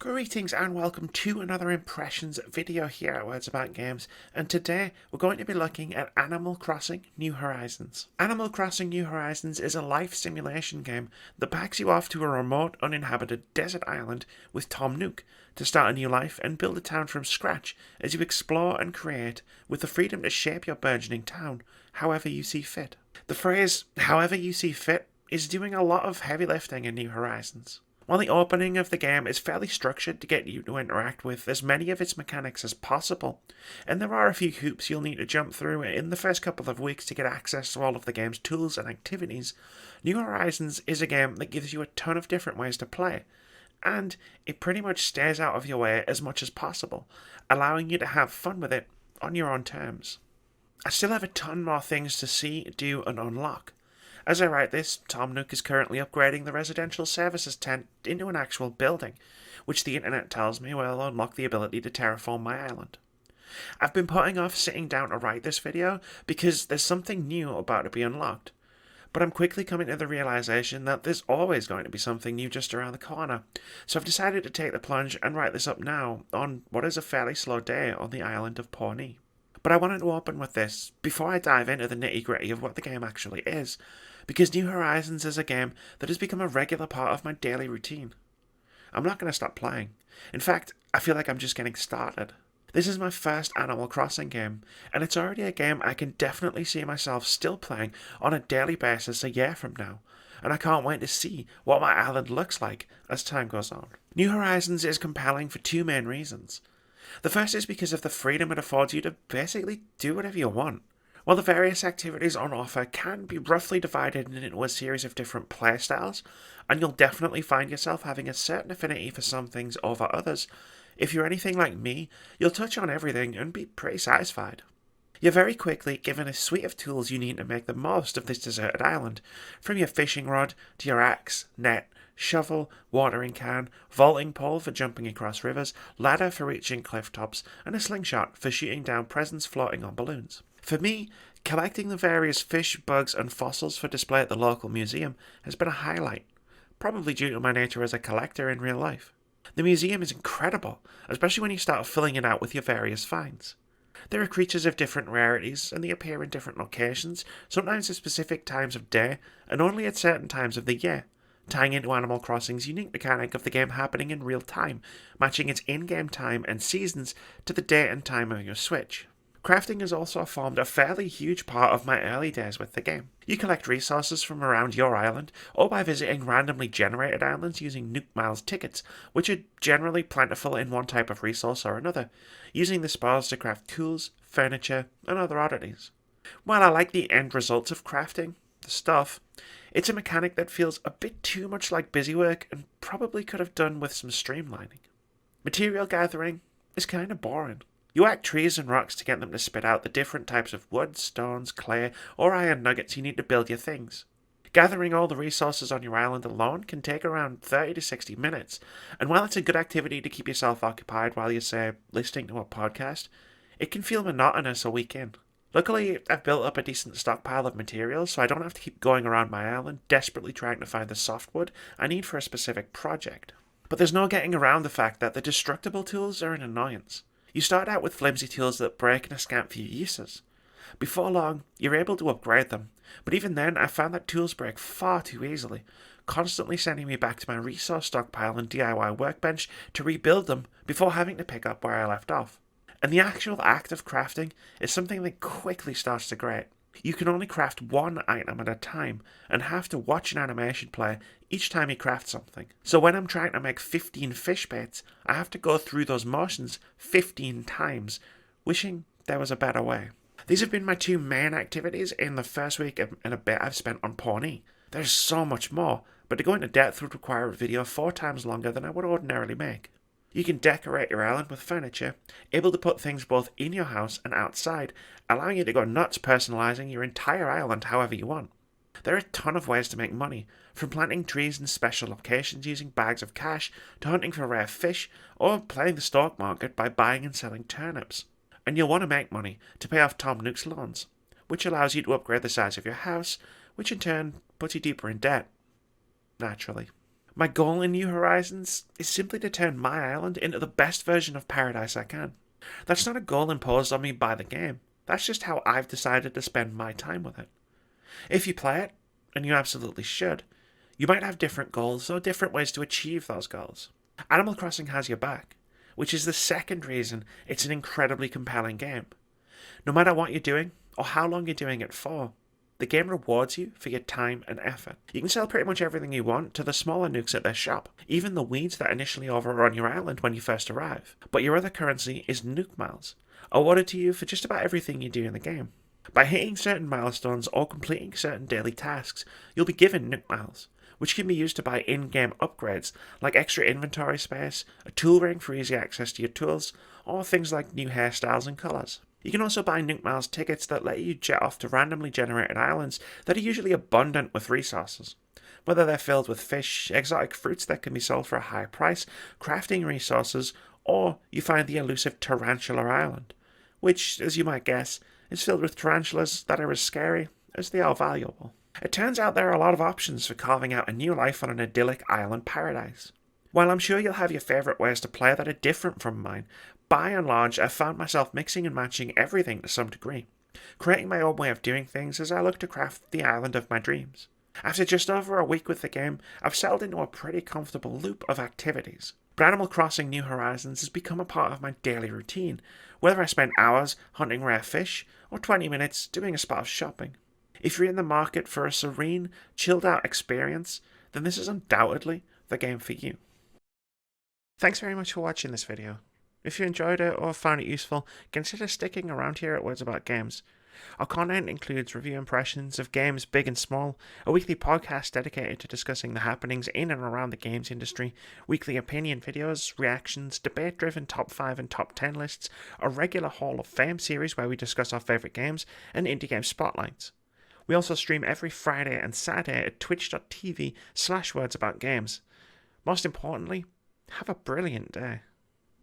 Greetings and welcome to another impressions video here at Words About Games, and today we're going to be looking at Animal Crossing New Horizons. Animal Crossing New Horizons is a life simulation game that packs you off to a remote, uninhabited desert island with Tom Nook to start a new life and build a town from scratch as you explore and create with the freedom to shape your burgeoning town however you see fit. The phrase, however you see fit, is doing a lot of heavy lifting in New Horizons. While the opening of the game is fairly structured to get you to interact with as many of its mechanics as possible, and there are a few hoops you'll need to jump through in the first couple of weeks to get access to all of the game's tools and activities, New Horizons is a game that gives you a ton of different ways to play, and it pretty much stays out of your way as much as possible, allowing you to have fun with it on your own terms. I still have a ton more things to see, do, and unlock. As I write this, Tom Nook is currently upgrading the residential services tent into an actual building, which the internet tells me will unlock the ability to terraform my island. I've been putting off sitting down to write this video because there's something new about to be unlocked, but I'm quickly coming to the realization that there's always going to be something new just around the corner, so I've decided to take the plunge and write this up now on what is a fairly slow day on the island of Pawnee. But I wanted to open with this before I dive into the nitty-gritty of what the game actually is, because New Horizons is a game that has become a regular part of my daily routine. I'm not going to stop playing. In fact, I feel like I'm just getting started. This is my first Animal Crossing game, and it's already a game I can definitely see myself still playing on a daily basis a year from now, and I can't wait to see what my island looks like as time goes on. New Horizons is compelling for two main reasons. The first is because of the freedom it affords you to basically do whatever you want. While the various activities on offer can be roughly divided into a series of different playstyles, and you'll definitely find yourself having a certain affinity for some things over others, if you're anything like me, you'll touch on everything and be pretty satisfied. You're very quickly given a suite of tools you need to make the most of this deserted island, from your fishing rod to your axe, net, shovel, watering can, vaulting pole for jumping across rivers, ladder for reaching cliff tops, and a slingshot for shooting down presents floating on balloons. For me, collecting the various fish, bugs, and fossils for display at the local museum has been a highlight, probably due to my nature as a collector in real life. The museum is incredible, especially when you start filling it out with your various finds. There are creatures of different rarities, and they appear in different locations, sometimes at specific times of day, and only at certain times of the year, tying into Animal Crossing's unique mechanic of the game happening in real time, matching its in-game time and seasons to the date and time of your Switch. Crafting has also formed a fairly huge part of my early days with the game. You collect resources from around your island, or by visiting randomly generated islands using Nook Miles tickets, which are generally plentiful in one type of resource or another, using the spores to craft tools, furniture, and other oddities. While I like the end results of crafting, the stuff, it's a mechanic that feels a bit too much like busywork and probably could have done with some streamlining. Material gathering is kind of boring. You whack trees and rocks to get them to spit out the different types of wood, stones, clay, or iron nuggets you need to build your things. Gathering all the resources on your island alone can take around 30 to 60 minutes, and while it's a good activity to keep yourself occupied while you're, say, listening to a podcast, it can feel monotonous a week in. Luckily, I've built up a decent stockpile of materials, so I don't have to keep going around my island desperately trying to find the softwood I need for a specific project. But there's no getting around the fact that the destructible tools are an annoyance. You start out with flimsy tools that break in a scant few uses. Before long, you're able to upgrade them, but even then I found that tools break far too easily, constantly sending me back to my resource stockpile and DIY workbench to rebuild them before having to pick up where I left off. And the actual act of crafting is something that quickly starts to grate. You can only craft one item at a time and have to watch an animation play each time you craft something. So when I'm trying to make 15 fish baits, I have to go through those motions 15 times, wishing there was a better way. These have been my two main activities in the first week and a bit I've spent on Pawnee. There's so much more, but to go into depth would require a video 4 times longer than I would ordinarily make. You can decorate your island with furniture, able to put things both in your house and outside, allowing you to go nuts personalising your entire island however you want. There are a ton of ways to make money, from planting trees in special locations using bags of cash, to hunting for rare fish, or playing the stock market by buying and selling turnips. And you'll want to make money to pay off Tom Nook's loans, which allows you to upgrade the size of your house, which in turn puts you deeper in debt. Naturally. My goal in New Horizons is simply to turn my island into the best version of paradise I can. That's not a goal imposed on me by the game. That's just how I've decided to spend my time with it. If you play it, and you absolutely should, you might have different goals or different ways to achieve those goals. Animal Crossing has your back, which is the second reason it's an incredibly compelling game. No matter what you're doing, or how long you're doing it for, the game rewards you for your time and effort. You can sell pretty much everything you want to the smaller nukes at their shop, even the weeds that initially overrun your island when you first arrive. But your other currency is Nuke Miles, awarded to you for just about everything you do in the game. By hitting certain milestones or completing certain daily tasks, you'll be given Nuke Miles, which can be used to buy in-game upgrades like extra inventory space, a tool ring for easy access to your tools, or things like new hairstyles and colours. You can also buy Nuke Miles tickets that let you jet off to randomly generated islands that are usually abundant with resources. Whether they're filled with fish, exotic fruits that can be sold for a high price, crafting resources, or you find the elusive Tarantula Island, which, as you might guess, is filled with tarantulas that are as scary as they are valuable. It turns out there are a lot of options for carving out a new life on an idyllic island paradise. While I'm sure you'll have your favourite ways to play that are different from mine, by and large I've found myself mixing and matching everything to some degree, creating my own way of doing things as I look to craft the island of my dreams. After just over a week with the game, I've settled into a pretty comfortable loop of activities. But Animal Crossing New Horizons has become a part of my daily routine, whether I spend hours hunting rare fish or 20 minutes doing a spot of shopping. If you're in the market for a serene, chilled-out experience, then this is undoubtedly the game for you. Thanks very much for watching this video. If you enjoyed it or found it useful, consider sticking around here at Words About Games. Our content includes review impressions of games big and small, a weekly podcast dedicated to discussing the happenings in and around the games industry, weekly opinion videos, reactions, debate-driven top 5 and top 10 lists, a regular Hall of Fame series where we discuss our favourite games, and indie game spotlights. We also stream every Friday and Saturday at twitch.tv/wordsaboutgames. Most importantly, have a brilliant day.